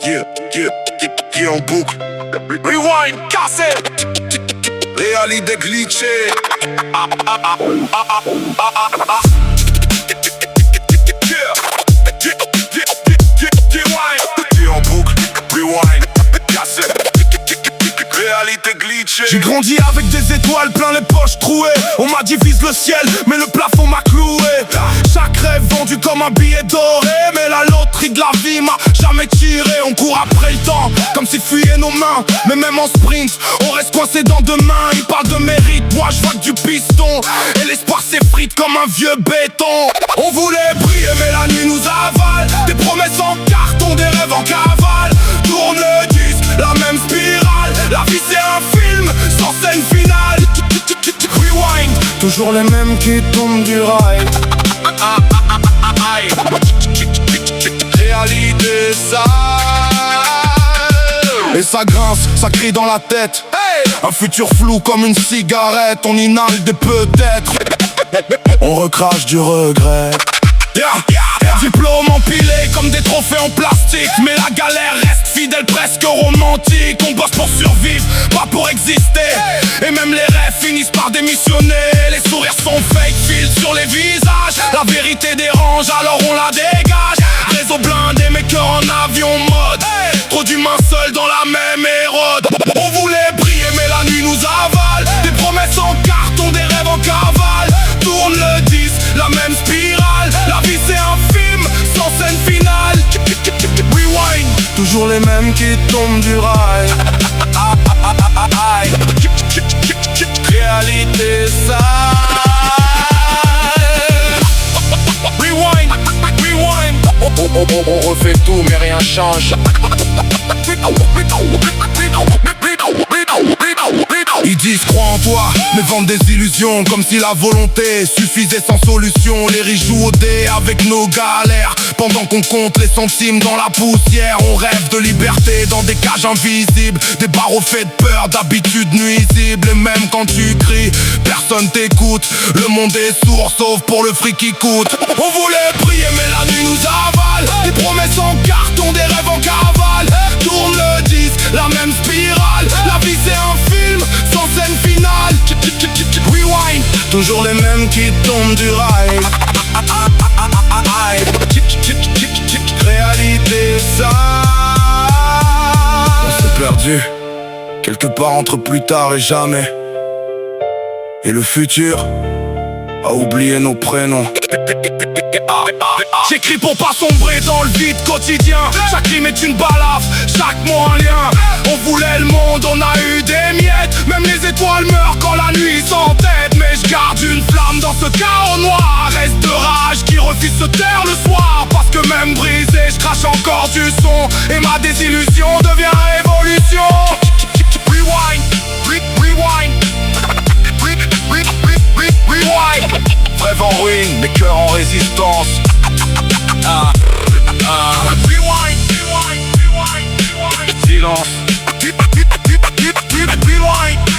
En boucle. Rewind, cassé. Réalité glitchée. En boucle. Rewind, cassé. Réalité glitchée. J'ai grandi avec des étoiles plein les poches trouées. On m'a dit vise le ciel, mais le plafond m'a cloué. Chaque rêve vendu comme un billet doré. Mais la loterie de la vie m'a jamais tiré. On court après le temps, comme s'il fuyait nos mains. Mais même en sprint, on reste coincé dans deux mains. Ils parlent de mérite, moi je vois que du piston. Et l'espoir s'effrite comme un vieux béton. On voulait briller mais la nuit nous avale. Des promesses en carton, des rêves en cavale. Tourne le disque, la même spirale. La vie c'est un film, sans scène finale. Rewind, toujours les mêmes qui tombent du rail. Réalité sale. Et ça grince, ça crie dans la tête. Un futur flou comme une cigarette. On inhale des peut-être. On recrache du regret. Diplôme empilé comme des trophées en plastique. Mais la galère reste fidèle, presque romantique. On bosse pour survivre, pas pour exister. Et même les rêves finissent par démissionner. Les sourires sont fake, filent sur les visages. La vérité dérange, alors on la dégage. Réseau blindé, mais cœur en avion mode. Trop d'humains seuls dans la même érode. On voulait briller mais la nuit nous avale. Des promesses en carton, des rêves en cavale. Tourne le disque, la même spirale. La vie c'est un film, sans scène finale. Rewind, toujours les mêmes qui tombent du rail. Réalité sale. Rewind, rewind. On refait tout mais rien change. Ils disent crois en toi, mais vendent des illusions. Comme si la volonté suffisait sans solution. Les riches jouent au dé avec nos galères. Pendant qu'on compte les centimes dans la poussière. On rêve de liberté dans des cages invisibles. Des barreaux faits de peur, d'habitudes nuisibles. Et même quand tu cries, personne t'écoute. Le monde est sourd sauf pour le fric qui coûte. On voulait briller mais la nuit nous avale. Des promesses en carton, des rêves en cavale. Tourne le disque, la même spirale. La vie c'est un film, sans scène finale. Rewind, toujours les mêmes qui tombent du rail. Réalité sale. On s'est perdu quelque part entre plus tard et jamais. Et le futur a oublié nos prénoms. J'écris pour pas sombrer dans le vide quotidien. Chaque rime est une balafre, chaque mot un lien. On voulait le monde, on a eu des miettes. Même les étoiles meurent quand la nuit s'entête. Mais je garde une flamme dans ce chaos noir. Reste de rage qui refuse se taire le soir. Parce que même brisé, je crache encore du son. Et ma désillusion devient révolution. Rewind, rewind. Rewind. Rêve en ruine, mais cœur en résistance. Rewind, rewind, rewind, rewind. Silence. Rewind.